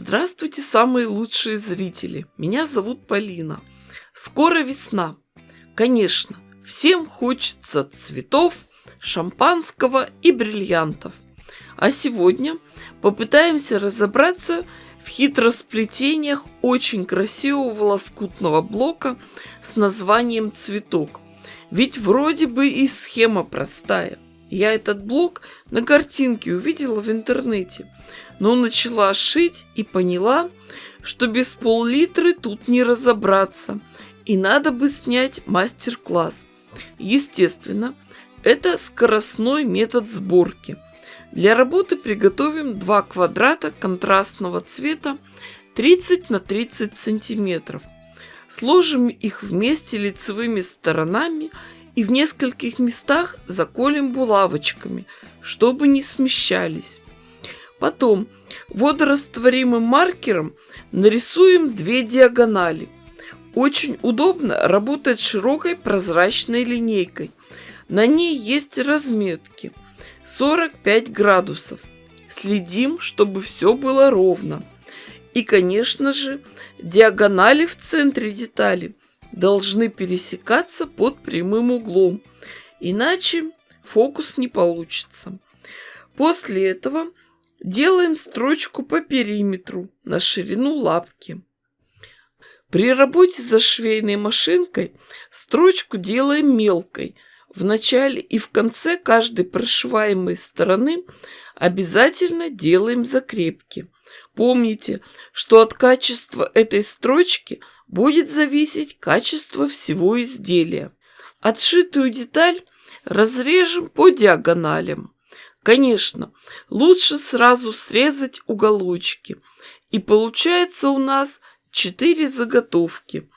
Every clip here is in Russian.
Здравствуйте, самые лучшие зрители! Меня зовут Полина. Скоро весна. Конечно, всем хочется цветов, шампанского и бриллиантов. А сегодня попытаемся разобраться в хитросплетениях очень красивого лоскутного блока с названием «Цветок». Ведь вроде бы и схема простая. Я этот блок на картинке увидела в интернете, но начала шить и поняла, что без пол-литра тут не разобраться, и надо бы снять мастер-класс. Естественно, это скоростной метод сборки. Для работы приготовим 2 квадрата контрастного цвета 30 на 30 сантиметров. Сложим их вместе лицевыми сторонами и в нескольких местах заколем булавочками, чтобы не смещались. Потом водорастворимым маркером нарисуем 2 диагонали. Очень удобно работать широкой прозрачной линейкой. На ней есть разметки 45 градусов. Следим, чтобы все было ровно. И, конечно же, диагонали в центре детали должны пересекаться под прямым углом, иначе фокус не получится. После этого делаем строчку по периметру на ширину лапки. При работе за швейной машинкой строчку делаем мелкой. В начале и в конце каждой прошиваемой стороны обязательно делаем закрепки. Помните, что от качества этой строчки будет зависеть качество всего изделия. Отшитую деталь разрежем по диагоналям. Конечно, лучше сразу срезать уголочки. И получается у нас 4 заготовки.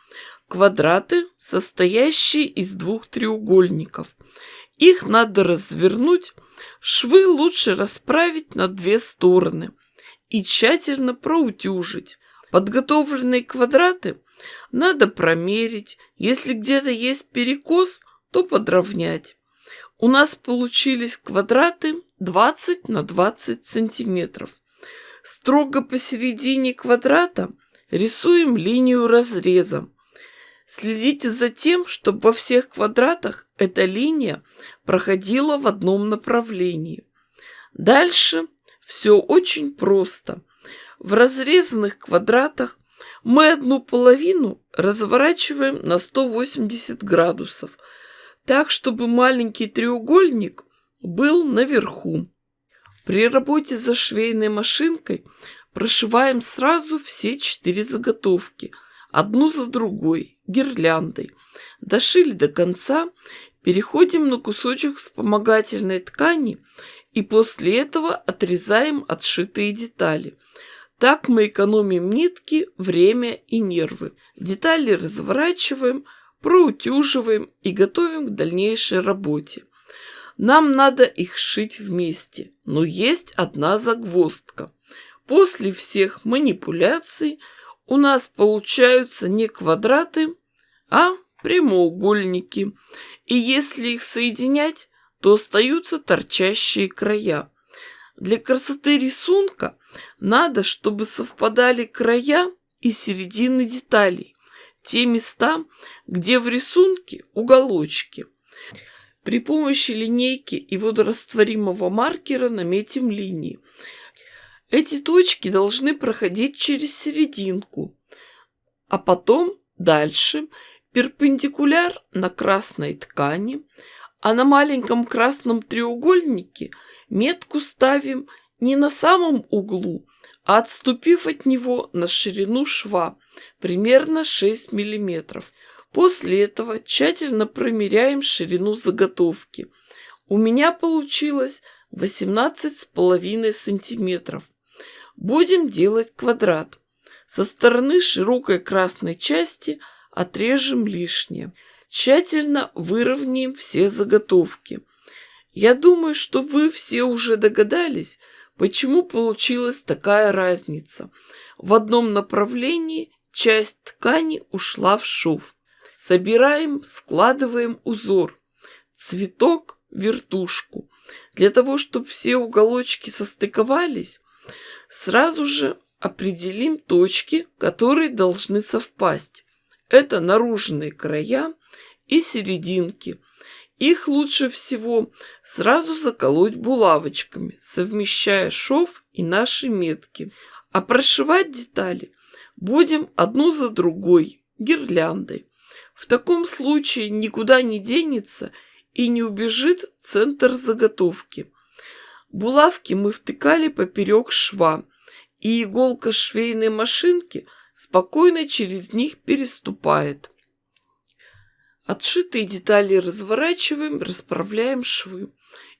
Квадраты, состоящие из 2 треугольников. Их надо развернуть, швы лучше расправить на 2 стороны и тщательно проутюжить. Подготовленные квадраты надо промерить, если где-то есть перекос, то подровнять. У нас получились квадраты 20 на 20 сантиметров. Строго посередине квадрата рисуем линию разреза. Следите за тем, чтобы во всех квадратах эта линия проходила в одном направлении. Дальше все очень просто. В разрезанных квадратах мы одну половину разворачиваем на 180 градусов, так, чтобы маленький треугольник был наверху. При работе за швейной машинкой прошиваем сразу все 4 заготовки, одну за другой, гирляндой. Дошили до конца, переходим на кусочек вспомогательной ткани и после этого отрезаем отшитые детали. Так мы экономим нитки, время и нервы. Детали разворачиваем, проутюживаем и готовим к дальнейшей работе. Нам надо их сшить вместе, но есть одна загвоздка. После всех манипуляций у нас получаются не квадраты, а прямоугольники. И если их соединять, то остаются торчащие края. Для красоты рисунка надо, чтобы совпадали края и середины деталей, те места, где в рисунке уголочки. При помощи линейки и водорастворимого маркера наметим линии. Эти точки должны проходить через серединку, а потом дальше перпендикуляр на красной ткани, а на маленьком красном треугольнике метку ставим не на самом углу, а отступив от него на ширину шва, примерно 6 мм. После этого тщательно промеряем ширину заготовки. У меня получилось 18,5 сантиметров. Будем делать квадрат. Со стороны широкой красной части отрежем лишнее. Тщательно выровняем все заготовки. Я думаю, что вы все уже догадались, почему получилась такая разница. В одном направлении часть ткани ушла в шов. Собираем, складываем узор. Цветок, вертушку. Для того, чтобы все уголочки состыковались, сразу же определим точки, которые должны совпасть. Это наружные края и серединки. Их лучше всего сразу заколоть булавочками, совмещая шов и наши метки. А прошивать детали будем одну за другой, гирляндой. В таком случае никуда не денется и не убежит центр заготовки. Булавки мы втыкали поперек шва, и иголка швейной машинки спокойно через них переступает. Отшитые детали разворачиваем, расправляем швы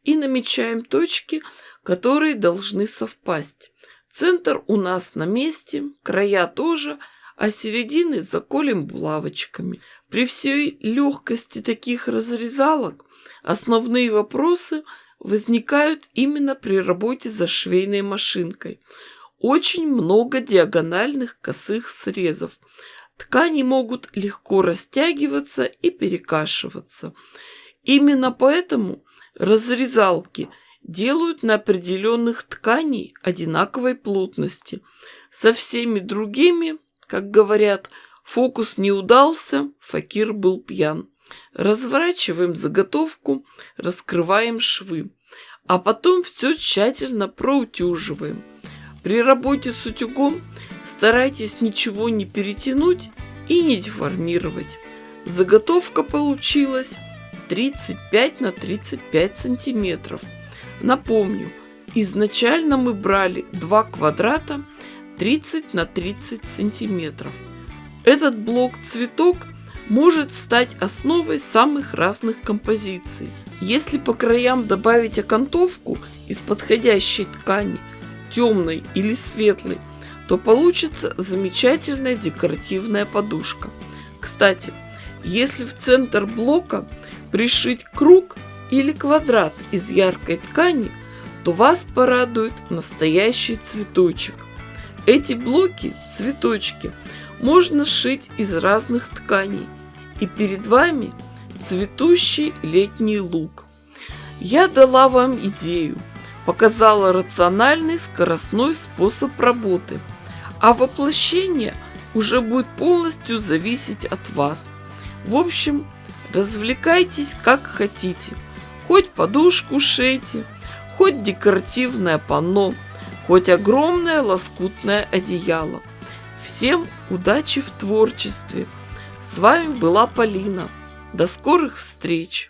и намечаем точки, которые должны совпасть. Центр у нас на месте, края тоже, а середины заколем булавочками. При всей легкости таких разрезалок основные вопросы возникают именно при работе за швейной машинкой. Очень много диагональных косых срезов. Ткани могут легко растягиваться и перекашиваться. Именно поэтому разрезалки делают на определенных тканей одинаковой плотности. Со всеми другими, как говорят, фокус не удался, факир был пьян. Разворачиваем заготовку, раскрываем швы, а потом все тщательно проутюживаем. При работе с утюгом старайтесь ничего не перетянуть и не деформировать. Заготовка получилась 35 на 35 сантиметров. Напомню, изначально мы брали 2 квадрата 30 на 30 сантиметров. Этот блок-цветок может стать основой самых разных композиций. Если по краям добавить окантовку из подходящей ткани, темной или светлой, то получится замечательная декоративная подушка. Кстати, если в центр блока пришить круг или квадрат из яркой ткани, то вас порадует настоящий цветочек. Эти блоки, цветочки, можно сшить из разных тканей, и перед вами цветущий летний луг. Я дала вам идею, показала рациональный скоростной способ работы, а воплощение уже будет полностью зависеть от вас. В общем, развлекайтесь как хотите. Хоть подушку шейте, хоть декоративное панно, хоть огромное лоскутное одеяло. Всем удачи в творчестве! С вами была Полина. До скорых встреч!